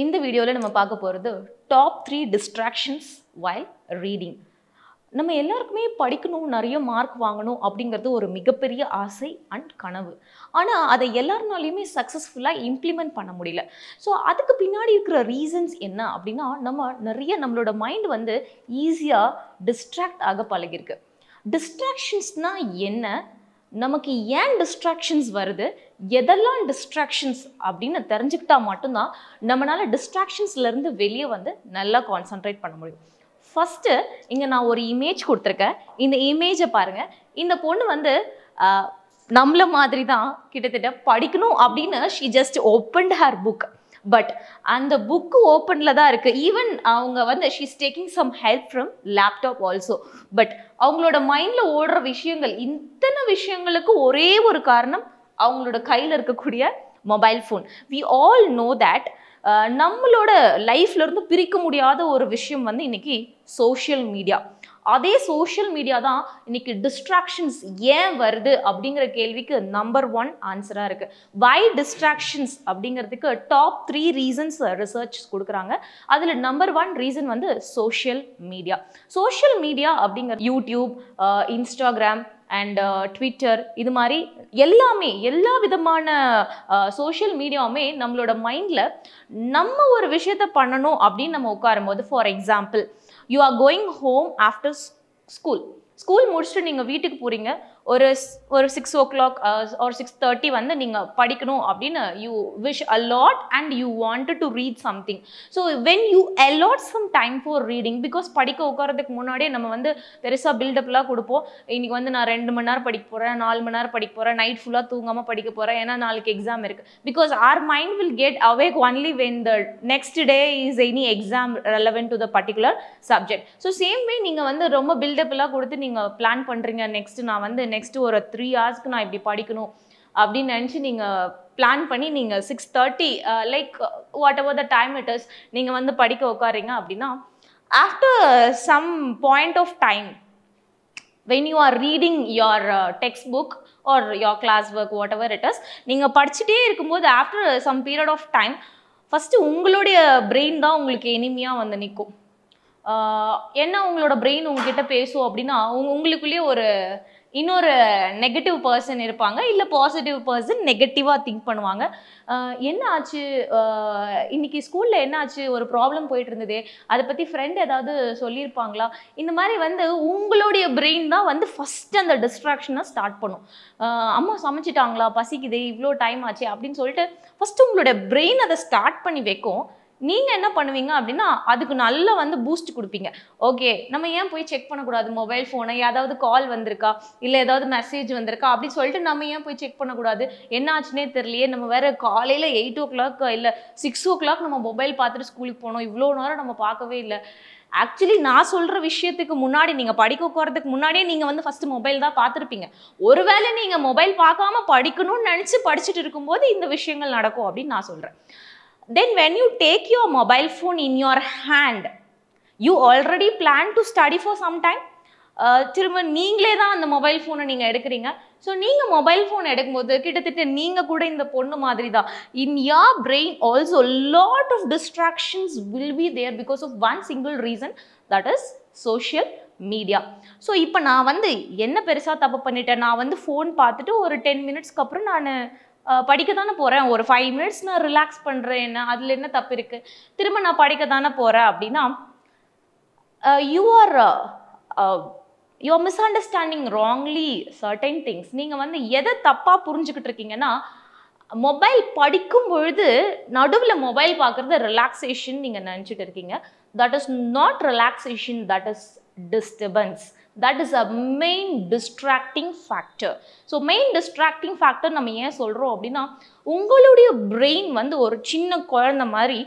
இந்த வீடியோல நம்ம பார்க்க போறது top 3 distractions while reading. நம்ம எல்லாருக்குமே படிக்கணும், நிறைய மார்க் வாங்கணும் அப்படிங்கிறது ஒரு மிகப்பெரிய ஆசை அண்ட் கனவு. ஆனா அதை எல்லாருனாலையுமே சக்சஸ்ஃபுல்லா இம்ப்ளிமெண்ட் பண்ண முடியல. ஸோ அதுக்கு பின்னாடி இருக்கிற ரீசன்ஸ் என்ன அப்படின்னா, நம்மளோட மைண்ட் வந்து ஈஸியா டிஸ்ட்ராக்ட் ஆக பழகிருக்கு. டிஸ்ட்ராக்ஷன்ஸ்னா என்ன, நமக்கு ஏன் டிஸ்ட்ராக்ஷன்ஸ் வருது, எதெல்லாம் டிஸ்ட்ராக்ஷன்ஸ் அப்படின்னு தெரிஞ்சுக்கிட்டா மட்டும்தான் நம்மளால டிஸ்ட்ராக்ஷன்ஸ்லேருந்து வெளியே வந்து நல்லா கான்சன்ட்ரேட் பண்ண முடியும். ஃபஸ்ட்டு இங்கே நான் ஒரு இமேஜ் கொடுத்துருக்கேன். இந்த இமேஜை பாருங்கள். இந்த பொண்ணு வந்து நம்மள மாதிரி தான் கிட்டத்தட்ட படிக்கணும் அப்படின்னு she just opened her book. But அந்த புக்கு ஓப்பனில் தான் இருக்குது. ஈவன் அவங்க வந்து she is taking some help from laptop also. But அவங்களோட மைண்டில் ஓடுற விஷயங்கள், இத்தனை விஷயங்களுக்கு ஒரே ஒரு காரணம் அவங்களோட கையில் இருக்கக்கூடிய mobile phone. We all know that நம்மளோட லைஃப்லேருந்து பிரிக்க முடியாத ஒரு விஷயம் வந்து இன்னைக்கு சோஷியல் மீடியா. அதே சோஷியல் மீடியா தான் இன்னைக்கு டிஸ்ட்ராக்ஷன்ஸ் ஏன் வருது அப்படிங்கிற கேள்விக்கு நம்பர் 1 ஆன்சராக இருக்குது. வை டிஸ்ட்ராக்ஷன்ஸ் அப்படிங்கிறதுக்கு டாப் 3 ரீசன்ஸ் ரிசர்ச் கொடுக்குறாங்க. அதில் நம்பர் 1 ரீசன் வந்து சோஷியல் மீடியா. சோஷியல் மீடியா அப்படிங்கிற யூடியூப், இன்ஸ்டாகிராம் அண்ட் ட்விட்டர், இது மாதிரி எல்லா விதமான சோஷியல் மீடியாவுமே நம்மளோட மைண்டில் நம்ம ஒரு விஷயத்த பண்ணணும் அப்படின்னு நம்ம உட்காரும் போது, for example, you are going home after school முடிச்சுட்டு நீங்கள் வீட்டுக்கு போகிறீங்க. ஒரு 6 o'clock or 6:30 வந்து நீங்கள் படிக்கணும் அப்படின்னு you wish a lot and you wanted to read something. So when you allot some time for reading, because படிக்க உட்காரதுக்கு முன்னாடியே நம்ம வந்து பெருசாக பில்டப்லாம் கொடுப்போம். இன்னைக்கு வந்து நான் 2 மணி நேரம் படிக்க போகிறேன், 4 மணி நேரம் படிக்க போகிறேன், நைட் ஃபுல்லாக தூங்காமல் படிக்க போகிறேன், ஏன்னா நாளைக்கு எக்ஸாம் இருக்குது. Because our mind will get awake only when the next day is any exam relevant to the particular subject. So same way நீங்கள் வந்து ரொம்ப பில்டப்லாம் கொடுத்து நீங்கள் பிளான் பண்ணுறீங்க. நெக்ஸ்ட் ஒரு 3 ஹவர்ஸ்க்கு நான் இப்படி படிக்கணும் அப்படின்னு நினச்சி நீங்கள் பிளான் பண்ணி நீங்கள் 6:30 like whatever the time it is நீங்கள் வந்து படிக்க உட்காரீங்க அப்படின்னா, after some point of time when you are reading your textbook or your class work, whatever it is, நீங்கள் படிச்சுட்டே இருக்கும்போது after some period of time first உங்களுடைய brain தான் உங்களுக்கு எனிமியாக வந்து நிற்கும். என்ன உங்களோட பிரெயின் உங்ககிட்ட பேசும் அப்படின்னா, உங்களுக்குள்ளேயே இன்னொரு நெகட்டிவ் பர்சன் இருப்பாங்க, இல்லை பாசிட்டிவ் பர்சன் நெகட்டிவாக திங்க் பண்ணுவாங்க. என்ன ஆச்சு இன்னைக்கு ஸ்கூலில், என்ன ஆச்சு, ஒரு ப்ராப்ளம் போயிட்டு இருந்ததே, அதை பற்றி ஃப்ரெண்ட் ஏதாவது சொல்லியிருப்பாங்களா, இந்த மாதிரி வந்து உங்களுடைய பிரெயின் தான் வந்து ஃபஸ்ட்டு அந்த டிஸ்ட்ராக்ஷனை ஸ்டார்ட் பண்ணும். அம்மா சமைச்சிட்டாங்களா, பசிக்குதே, இவ்வளோ டைம் ஆச்சு அப்படின்னு சொல்லிட்டு ஃபஸ்ட்டு உங்களுடைய பிரெயின் அதை ஸ்டார்ட் பண்ணி வைக்கும். நீங்கள் என்ன பண்ணுவீங்க அப்படின்னா, அதுக்கு நல்லா வந்து பூஸ்ட் கொடுப்பீங்க. ஓகே, நம்ம ஏன் போய் செக் பண்ணக்கூடாது மொபைல் ஃபோனை, ஏதாவது கால் வந்திருக்கா, இல்லை ஏதாவது மெசேஜ் வந்திருக்கா அப்படின்னு சொல்லிட்டு நம்ம ஏன் போய் செக் பண்ணக்கூடாது, என்ன ஆச்சுன்னே தெரியலையே, நம்ம வேறு காலையில் 8 o'clock இல்லை 6 o'clock நம்ம மொபைல் பார்த்துட்டு ஸ்கூலுக்கு போனோம், இவ்வளோ நேரம் நம்ம பார்க்கவே இல்லை. ஆக்சுவலி நான் சொல்கிற விஷயத்துக்கு முன்னாடி, நீங்கள் படிக்க போகிறதுக்கு முன்னாடியே நீங்கள் வந்து ஃபஸ்ட்டு மொபைல் தான் பார்த்துருப்பீங்க. ஒருவேளை நீங்கள் மொபைல் பார்க்காம படிக்கணும்னு நினச்சி படிச்சுட்டு இருக்கும்போது இந்த விஷயங்கள் நடக்கும் அப்படின்னு நான் சொல்கிறேன். Then when you take your mobile phone in your hand, you already plan to study for some time. திரும்ப நீங்களே தான் அந்த மொபைல் ஃபோனை நீங்கள் எடுக்கிறீங்க. ஸோ நீங்கள் மொபைல் ஃபோன் எடுக்கும்போது கிட்டத்தட்ட நீங்கள் கூட இந்த பொண்ணு மாதிரி தான். இன் your brain also lot of distractions will be there because of one single reason, that is social media. So இப்போ நான் வந்து என்ன பெருசாக தப்பு பண்ணிட்டேன், நான் வந்து ஃபோன் பார்த்துட்டு ஒரு 10 minutesக்கு அப்புறம் நான் படிக்க தானே போகிறேன், ஒரு 5 minutes நான் ரிலாக்ஸ் பண்ணுறேன், என்ன அதில் என்ன தப்பு இருக்குது, திரும்ப நான் படிக்க தானே போகிறேன் அப்படின்னா, you are misunderstanding wrongly certain things. நீங்கள் வந்து எதை தப்பாக புரிஞ்சுக்கிட்டு இருக்கீங்கன்னா, மொபைல் படிக்கும் பொழுது நடுவில் மொபைல் பார்க்குறது ரிலாக்ஸேஷன் நீங்கள் நினச்சிட்டு இருக்கீங்க. That is not relaxation, that is disturbance. That is a main distracting factor. So main distracting factor நம்ம ஏன் சொல்கிறோம் அப்படின்னா, உங்களுடைய பிரெயின் வந்து ஒரு சின்ன குழந்தை மாதிரி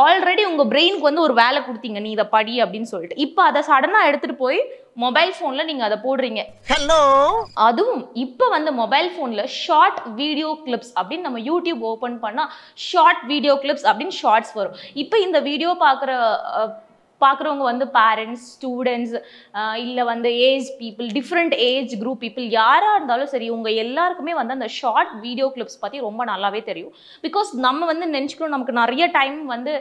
ஆல்ரெடி உங்கள் பிரெயினுக்கு வந்து ஒரு வேலை கொடுத்தீங்க, நீ இதை படி அப்படின்னு சொல்லிட்டு. இப்போ அதை சடனாக எடுத்துகிட்டு போய் மொபைல் ஃபோனில் நீங்கள் அதை போடுறீங்க. ஹலோ, அதுவும் இப்போ வந்து மொபைல் ஃபோனில் ஷார்ட் வீடியோ கிளிப்ஸ் அப்படின்னு நம்ம யூடியூப் ஓப்பன் பண்ணால் ஷார்ட் வீடியோ கிளிப்ஸ் அப்படின்னு ஷார்ட்ஸ் வரும். இப்போ இந்த வீடியோ பார்க்குற பார்க்குறவங்க வந்து பேரண்ட்ஸ், ஸ்டூடெண்ட்ஸ், இல்லை வந்து age people, different age group people யாராக இருந்தாலும் சரி, உங்கள் எல்லாருக்குமே வந்து அந்த ஷார்ட் வீடியோ கிளிப்ஸ் பற்றி ரொம்ப நல்லாவே தெரியும். பிகாஸ் நம்ம வந்து நினச்சிக்கணும் நமக்கு நிறைய டைம் வந்து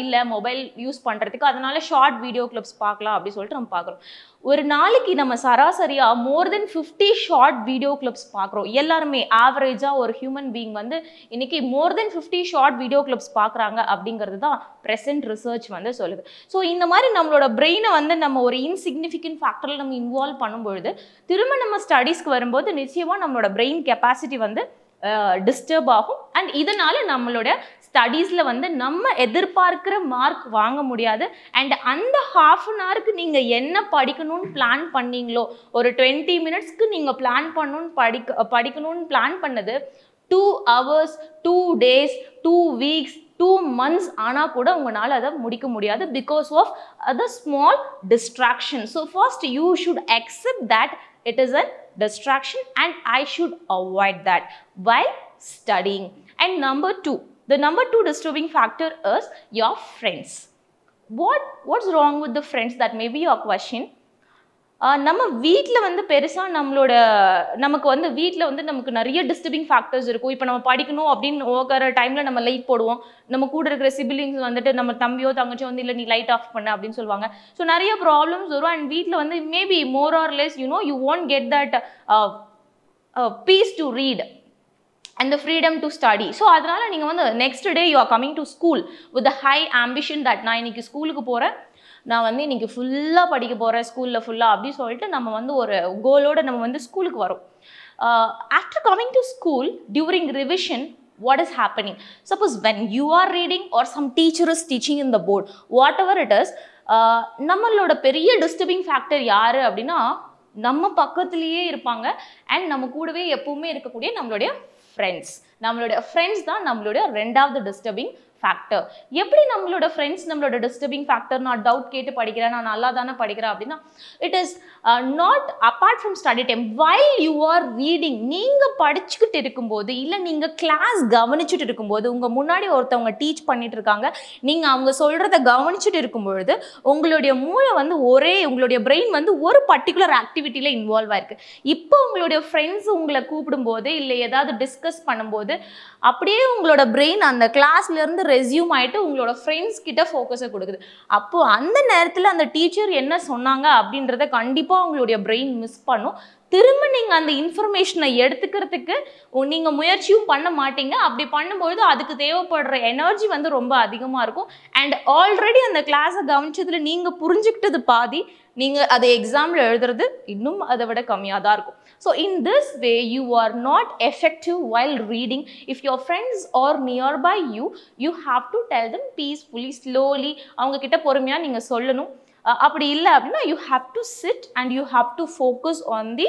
இல்லை மொபைல் யூஸ் பண்ணுறதுக்கு, அதனால ஷார்ட் வீடியோ கிளிப்ஸ் பார்க்கலாம் அப்படின்னு சொல்லிட்டு நம்ம பார்க்குறோம். ஒரு நாளைக்கு நம்ம சராசரியாக மோர் தென் 50 ஷார்ட் வீடியோ கிளிப்ஸ் பார்க்குறோம். எல்லாருமே ஆவரேஜாக ஒரு ஹியூமன் பீயிங் வந்து இன்னைக்கு மோர் தென் 50 ஷார்ட் வீடியோ கிளிப்ஸ் பார்க்குறாங்க அப்படிங்கிறது தான் ப்ரெசென்ட் ரிசர்ச் வந்து சொல்லுது. ஸோ இந்த மாதிரி நம்மளோட பிரெயினை வந்து நம்ம ஒரு இன்சிக்னிஃபிகண்ட் ஃபேக்டரில் நம்ம இன்வால்வ் பண்ணும்பொழுது திரும்ப நம்ம ஸ்டடீஸ்க்கு வரும்போது நிச்சயமாக நம்மளோட பிரெயின் கெப்பாசிட்டி வந்து டிஸ்டர்ப் ஆகும். அண்ட் இதனால நம்மளோட ஸ்டடீஸ்ல வந்து நம்ம எதிர்பார்க்கிற மார்க் வாங்க முடியாது. அண்ட் அந்த ஹாஃப் அன் ஹவருக்கு நீங்க என்ன படிக்கணும்னு பிளான் பண்ணீங்களோ, ஒரு 20 மினிட்ஸ்க்கு நீங்க பிளான் படிக்கணும்னு பிளான் பண்ணது 2 hours, 2 days, 2 weeks, 2 months ஆனால் கூட உங்களால் அதை முடிக்க முடியாது because of the small distraction. So first you should accept that it is a distraction and I should avoid that while studying. And number 2, the number 2 disturbing factor is your friends. What's wrong with the friends? That may be your question. நம்ம வீட்டில் வந்து பெருசாக நமக்கு வந்து வீட்டில் வந்து நமக்கு நிறைய டிஸ்டர்பிங் ஃபேக்டர்ஸ் இருக்கும். இப்போ நம்ம படிக்கணும் அப்படின்னு ஓக்கிற டைமில் நம்ம லைட் போடுவோம். நம்ம கூட இருக்கிற சிபிலிங்ஸ் வந்துட்டு நம்ம தம்பியோ தங்கச்சியோ வந்து இல்லை நீ லைட் ஆஃப் பண்ண அப்படின்னு சொல்லுவாங்க. ஸோ நிறைய ப்ராப்ளம்ஸ் வரும். அண்ட் வீட்டில் வந்து maybe more or less you won't get that peace to read and the freedom to study. So அதனால நீங்கள் வந்து next day you are coming to school with the high ambition that நான் இன்னைக்கு ஸ்கூலுக்கு போகிறேன், நான் வந்து இன்னைக்கு ஃபுல்லாக படிக்க போகிறேன் ஸ்கூலில் ஃபுல்லாக அப்படின்னு சொல்லிட்டு நம்ம வந்து ஒரு கோலோடு நம்ம வந்து ஸ்கூலுக்கு வரோம். After coming to school during revision what is happening? Suppose when you are reading or some teacher is teaching in the board, whatever it is, நம்மளோட பெரிய டிஸ்டர்பிங் ஃபேக்டர் யார் அப்படின்னா நம்ம பக்கத்துலேயே இருப்பாங்க அண்ட் நம்ம கூடவே எப்பவுமே இருக்கக்கூடிய நம்மளுடைய ஃப்ரெண்ட்ஸ் தான் நம்மளுடைய ரெண்டாவது டிஸ்டர்பிங் ஃபேக்டர். எப்படி நம்மளோட ஃப்ரெண்ட்ஸ் நம்மளோட டிஸ்டர்பிங் ஃபேக்டர்? நான் டவுட் கேட்டு படிக்கிறேன், நான் நல்லா தானே படிக்கிறேன் அப்படின்னா it is not apart from study time. While you are reading, நீங்கள் படிச்சுக்கிட்டு இருக்கும்போது இல்லை நீங்கள் கிளாஸ் கவனிச்சுட்டு இருக்கும்போது உங்கள் முன்னாடி ஒருத்தவங்க டீச் பண்ணிட்டு இருக்காங்க, நீங்கள் அவங்க சொல்கிறத கவனிச்சுட்டு இருக்கும்பொழுது உங்களுடைய மூளை வந்து உங்களுடைய பிரெயின் வந்து ஒரு பர்டிகுலர் ஆக்டிவிட்டியில் இன்வால்வ் ஆயிருக்கு. இப்போ உங்களுடைய ஃப்ரெண்ட்ஸ் உங்களை கூப்பிடும்போது இல்லை ஏதாவது டிஸ்கஸ் பண்ணும்போது அப்படியே உங்களோட பிரெயின் அந்த கிளாஸ்லேருந்து ரெஸ்யூம் ஆகிட்டு உங்களோட ஃப்ரெண்ட்ஸ் கிட்ட ஃபோக்கஸை கொடுக்குது. அப்போது அந்த நேரத்தில் அந்த டீச்சர் என்ன சொன்னாங்க அப்படின்றத கண்டிப்பாக உங்களுடைய பிரெயின் மிஸ் பண்ணும். திரும்ப நீங்கள் அந்த இன்ஃபர்மேஷனை எடுத்துக்கிறதுக்கு நீங்கள் முயற்சியும் பண்ண மாட்டீங்க. அப்படி பண்ணும்போது அதுக்கு தேவைப்படுற எனர்ஜி வந்து ரொம்ப அதிகமாக இருக்கும். அண்ட் ஆல்ரெடி அந்த கிளாஸை கவனிச்சதில் நீங்கள் புரிஞ்சுக்கிட்டது பாதி, நீங்கள் அதை எக்ஸாமில் எழுதுறது இன்னும் அதை விட கம்மியாக தான் இருக்கும். So in this way you are not effective while reading. If your friends are nearby you have to tell them peacefully, slowly, அவங்க கிட்ட பொறுமையாக நீங்கள் சொல்லணும். அப்படி இல்லை அப்படின்னா you have to sit and you have to focus on the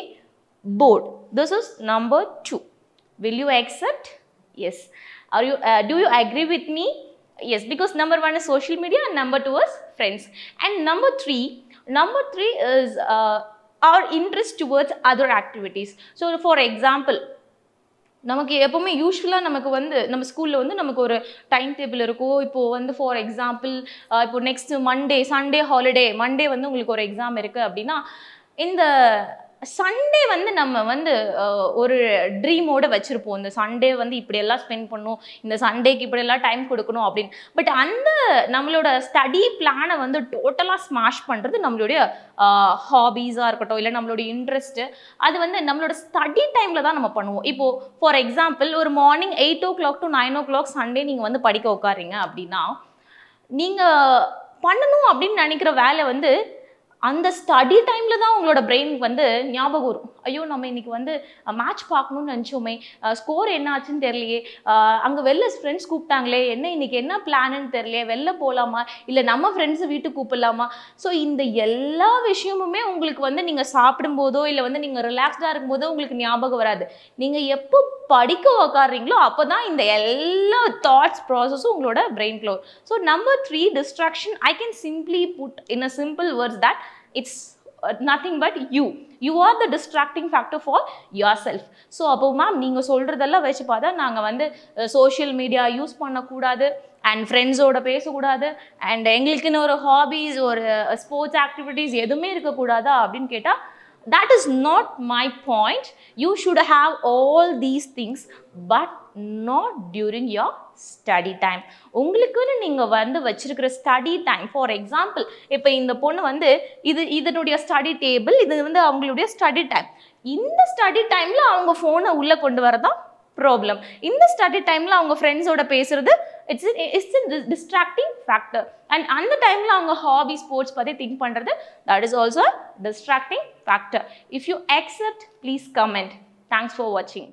board. This is number 2. Will you accept? Yes. Do you agree with me? Yes, because number 1 is social media and number 2 is friends. And number 3 is our interest towards other activities. So for example, நமக்கு எப்பவுமே யூஸ்வலாக நமக்கு வந்து நம்ம ஸ்கூலில் வந்து நமக்கு ஒரு டைம் டேபிள் இருக்கும். இப்போது வந்து ஃபார் எக்ஸாம்பிள் இப்போ நெக்ஸ்ட் சண்டே ஹாலிடே, மண்டே வந்து உங்களுக்கு ஒரு எக்ஸாம் இருக்குது அப்படின்னா இந்த சண்டே வந்து நம்ம வந்து ஒரு ட்ரீமோடு வச்சுருப்போம். இந்த சண்டே வந்து இப்படியெல்லாம் ஸ்பெண்ட் பண்ணணும், இந்த சண்டேக்கு இப்படியெல்லாம் டைம் கொடுக்கணும் அப்படின்னு. பட் அந்த நம்மளோட ஸ்டடி பிளானை வந்து டோட்டலாக ஸ்மாஷ் பண்ணுறது நம்மளுடைய ஹாபீஸாக இருக்கட்டும், இல்லை நம்மளுடைய இன்ட்ரெஸ்ட்டு, அது வந்து நம்மளோட ஸ்டடி டைமில் தான் நம்ம பண்ணுவோம். இப்போது ஃபார் எக்ஸாம்பிள் ஒரு morning 8 o'clock to 9 o'clock Sunday நீங்கள் வந்து படிக்க உட்காருங்க அப்படின்னா நீங்கள் பண்ணணும் அப்படின்னு நினைக்கிற வேலை வந்து அந்த ஸ்டடி டைமில் தான் உங்களோட பிரெயினுக்கு வந்து ஞாபகம் வரும். ஐயோ நம்ம இன்னைக்கு வந்து மேட்ச் பார்க்கணும்னு நினச்சோமே, ஸ்கோர் என்ன ஆச்சுன்னு தெரியலையே, அங்கே வெளில ஃப்ரெண்ட்ஸ் கூப்பிட்டாங்களே, இன்னைக்கு என்ன பிளான்னு தெரியலையே, வெளில போகலாமா இல்லை நம்ம ஃப்ரெண்ட்ஸை வீட்டுக்கு கூப்பிடலாமா. ஸோ இந்த எல்லா விஷயமுமே உங்களுக்கு வந்து நீங்கள் சாப்பிடும்போதோ இல்லை வந்து நீங்கள் ரிலாக்ஸ்டாக இருக்கும்போதோ உங்களுக்கு ஞாபகம் வராது. நீங்கள் எப்போ படிக்க உக்காடுறீங்களோ அப்போ தான் இந்த எல்லா தாட்ஸ் ப்ராசஸும் உங்களோட பிரெயின்குள்ள வரும். So number 3 distraction I can simply put in a simple words that it's nothing but you are the distracting factor for yourself. So அப்போ மேம் நீங்கள் சொல்கிறதெல்லாம் வச்சு பார்த்தா நாங்கள் வந்து சோஷியல் மீடியா யூஸ் பண்ணக்கூடாது அண்ட் ஃப்ரெண்ட்ஸோட பேசக்கூடாது அண்ட் எங்களுக்குன்னு ஒரு ஹாபீஸ் ஒரு ஸ்போர்ட்ஸ் ஆக்டிவிட்டீஸ் எதுவுமே இருக்கக்கூடாதா அப்படின்னு கேட்டால் that is not my point. You should have all these things but not during your study time. உங்களுக்குன்னு நீங்கள் வந்து வச்சிருக்கிற ஸ்டடி டைம், ஃபார் எக்ஸாம்பிள் இப்போ இந்த பொண்ணு வந்து இதனுடைய ஸ்டடி டேபிள், இது வந்து அவங்களுடைய ஸ்டடி டைம். இந்த ஸ்டடி டைமில் அவங்க ஃபோனை உள்ளே கொண்டு வரதான் ப்ராப்ளம். இந்த ஸ்டடி டைமில் அவங்க ஃப்ரெண்ட்ஸோட பேசுறது it's a distracting factor. And அந்த டைமில் அவங்க ஹாபி ஸ்போர்ட்ஸ் பற்றி திங்க் பண்ணுறது that is also a distracting factor. If you accept, please comment. Thanks for watching.